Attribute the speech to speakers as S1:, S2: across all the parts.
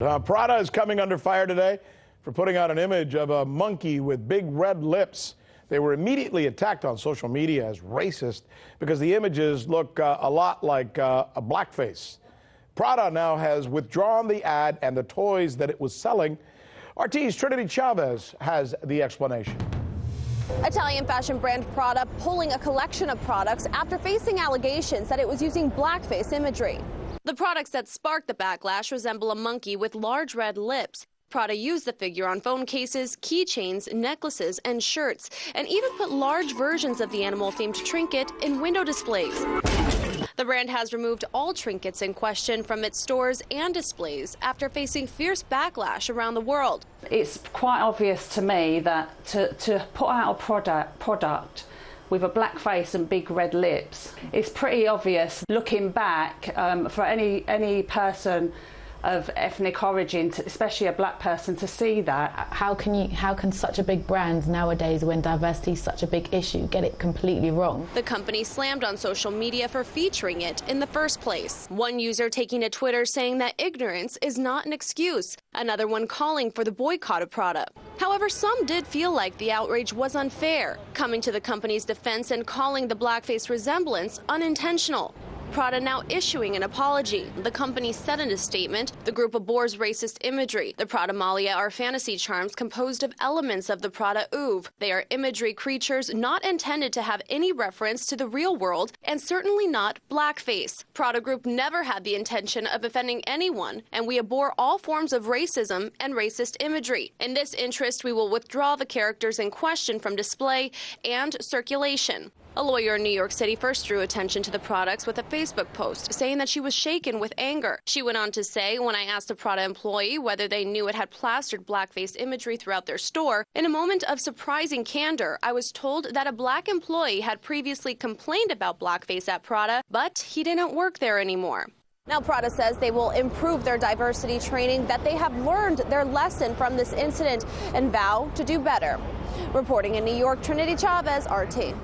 S1: Prada is coming under fire today for putting out an image of a monkey with big red lips. They were immediately attacked on social media as racist because the images look a lot like a blackface. Prada now has withdrawn the ad and the toys that it was selling. RT's Trinity Chavez has the explanation.
S2: Italian fashion brand Prada pulling a collection of products after facing allegations that it was using blackface imagery. The products that sparked the backlash resemble a monkey with large red lips. Prada used the figure on phone cases, keychains, necklaces, and shirts, and even put large versions of the animal-themed trinket in window displays. The brand has removed all trinkets in question from its stores and displays after facing fierce backlash around the world.
S3: It's quite obvious to me that to put out a product with a black face and big red lips, it's pretty obvious looking back for any person of ethnic origin, especially a black person, to see that.
S4: How can such a big brand nowadays, when diversity is such a big issue, get it completely wrong?
S2: The company slammed on social media for featuring it in the first place. One user taking to Twitter saying that ignorance is not an excuse, another one calling for the boycott of Prada. However, some did feel like the outrage was unfair, coming to the company's defense and calling the blackface resemblance unintentional. Prada now issuing an apology. The company said in a statement, the group abhors racist imagery. The Prada Malia are fantasy charms composed of elements of the Prada oeuvre. They are imagery creatures not intended to have any reference to the real world and certainly not blackface. Prada Group never had the intention of offending anyone, and we abhor all forms of racism and racist imagery. In this interest, we will withdraw the characters in question from display and circulation. A lawyer in New York City first drew attention to the products with a Facebook post saying that she was shaken with anger. She went on to say, when I asked a Prada employee whether they knew it had plastered blackface imagery throughout their store, in a moment of surprising candor, I was told that a black employee had previously complained about blackface at Prada, but he didn't work there anymore. Now, Prada says they will improve their diversity training, that they have learned their lesson from this incident and vow to do better. Reporting in New York, Trinity Chavez, RT.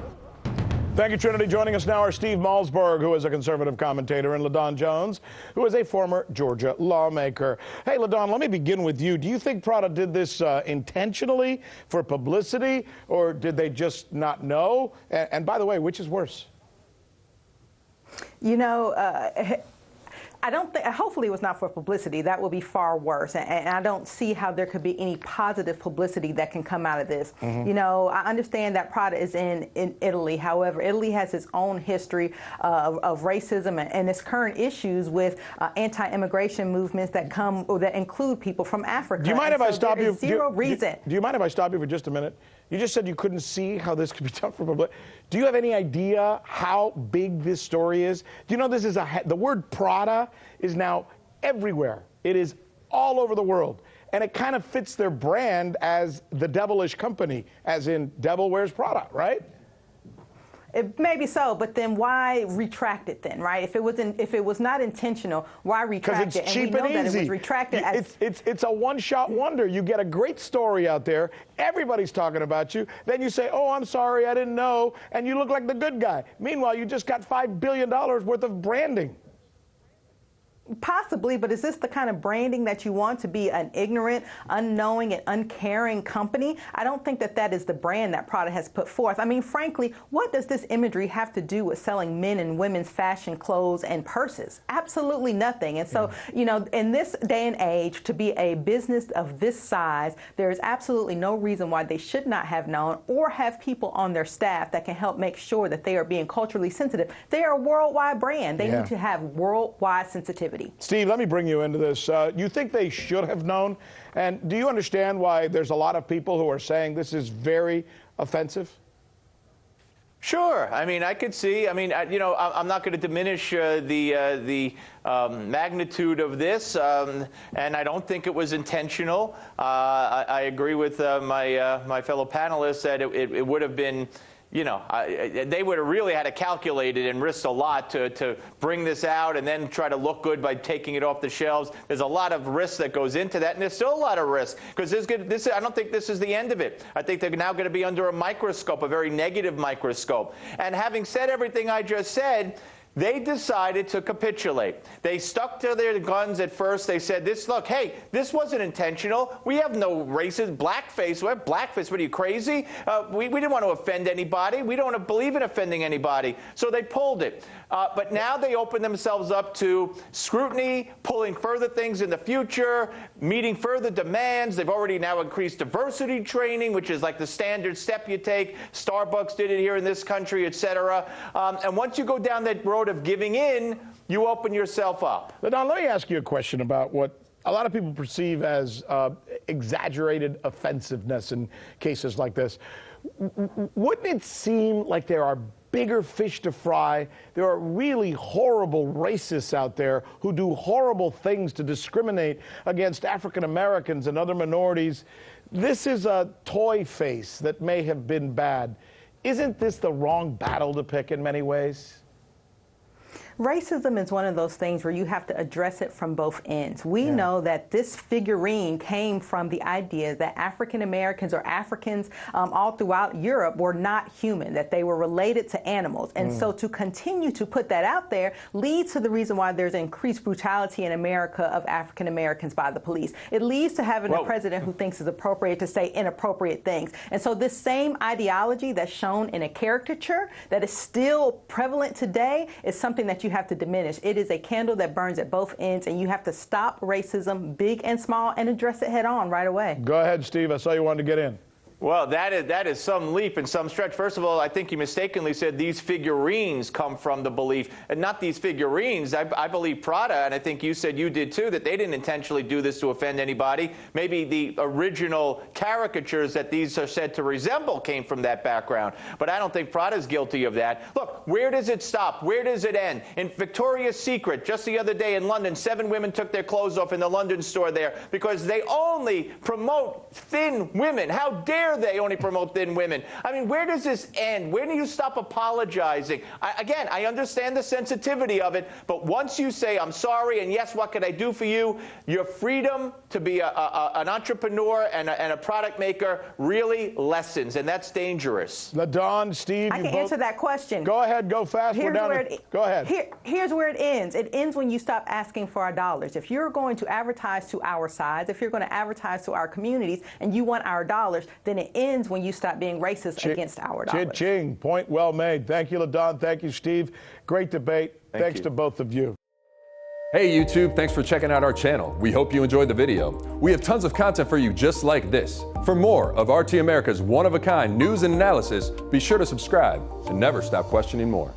S1: Thank you, Trinity. Joining us now are Steve Malzberg, who is a conservative commentator, and LaDawn Jones, who is a former Georgia lawmaker. Hey, LaDawn, let me begin with you. Do you think Prada did this intentionally for publicity, or did they just not know? And by the way, which is worse?
S5: You know, I don't think, hopefully it was not for publicity. That would be far worse. And I don't see how there could be any positive publicity that can come out of this. You know, I understand that Prada is in Italy. However, Italy has its own history of racism and its current issues with anti-immigration movements that come, or that include people from Africa.
S1: Do you mind if I stop you?
S5: Do
S1: you mind if I stop you for just a minute? You just said you couldn't see how this could be done for publicity. Do you have any idea how big this story is? Do you know this is the word Prada is now everywhere. It is all over the world. And it kind of fits their brand as the devilish company, as in Devil Wears Prada, right?
S5: It may be so, but then why retract it then, right? If it was not intentional, why retract it?
S1: Because it's cheap and easy.
S5: That it was retracted
S1: it's a one-shot wonder. You get a great story out there, everybody's talking about you, then you say, oh, I'm sorry, I didn't know, and you look like the good guy. Meanwhile, you just got $5 billion worth of branding.
S5: Possibly, but is this the kind of branding that you want, to be an ignorant, unknowing, and uncaring company? I don't think that that is the brand that Prada has put forth. I mean, frankly, what does this imagery have to do with selling men and women's fashion clothes and purses? Absolutely nothing. And so, you know, in this day and age, to be a business of this size, there is absolutely no reason why they should not have known or have people on their staff that can help make sure that they are being culturally sensitive. They are a worldwide brand. They need to have worldwide sensitivity.
S1: Steve, let me bring you into this. You think they should have known? And do you understand why there's a lot of people who are saying this is very offensive?
S6: Sure. I mean, I could see. I mean, you know, I'm not going to diminish the magnitude of this, and I don't think it was intentional. I agree with my fellow panelists that it would have been, you know, they would have really had to calculate it and risked a lot to bring this out and then try to look good by taking it off the shelves. There's a lot of risk that goes into that, and there's still a lot of risk, because I don't think this is the end of it. I think they're now going to be under a microscope, a very negative microscope. And having said everything I just said, They decided to capitulate. They stuck to their guns at first. They said, look, hey, this wasn't intentional. We have no racist blackface. What blackface? What are you, crazy? We didn't want to offend anybody. We don't believe in offending anybody. So they pulled it. But now they open themselves up to scrutiny, pulling further things in the future, meeting further demands. They've already now increased diversity training, which is like the standard step you take. Starbucks did it here in this country, et cetera. And once you go down that road of giving in, you open yourself up.
S1: LaDawn, let me ask you a question about what a lot of people perceive as exaggerated offensiveness in cases like this. Wouldn't it seem like there are bigger fish to fry? There are really horrible racists out there who do horrible things to discriminate against African Americans and other minorities. This is a toy face that may have been bad. Isn't this the wrong battle to pick in many ways?
S5: Racism is one of those things where you have to address it from both ends. We know that this figurine came from the idea that African Americans or Africans all throughout Europe were not human, that they were related to animals. And so to continue to put that out there leads to the reason why there's increased brutality in America of African Americans by the police. It leads to having a president who thinks it's appropriate to say inappropriate things. And so this same ideology that's shown in a caricature that is still prevalent today is something that you have to diminish. It is a candle that burns at both ends, and you have to stop racism, big and small, and address it head on right away.
S1: Go ahead, Steve. I saw you wanted to get in.
S6: Well, that is some leap and some stretch. First of all, I think you mistakenly said these figurines come from the belief, and not these figurines. I believe Prada, and I think you said you did too, that they didn't intentionally do this to offend anybody. Maybe the original caricatures that these are said to resemble came from that background. But I don't think Prada's guilty of that. Look, where does it stop? Where does it end? In Victoria's Secret, just the other day in London, 7 women took their clothes off in the London store there because they only promote thin women. How dare they only promote thin women? I mean, where does this end? Where do you stop apologizing? Again, I understand the sensitivity of it, but once you say, I'm sorry, and yes, what can I do for you? Your freedom to be an entrepreneur and a product maker really lessens, and that's dangerous.
S1: LaDawn, Steve,
S5: I can answer that question.
S1: Go ahead, go fast. We're down go ahead.
S5: Here's where it ends. It ends when you stop asking for our dollars. If you're going to advertise to our sides, if you're going to advertise to our communities, and you want our dollars, then it ends when you stop being racist against our dollars.
S1: Cha-ching. Point well made. Thank you, LaDawn. Thank you, Steve. Great debate. Thanks to both of you.
S7: Hey YouTube, thanks for checking out our channel. We hope you enjoyed the video. We have tons of content for you just like this. For more of RT America's one-of-a-kind news and analysis, be sure to subscribe and never stop questioning more.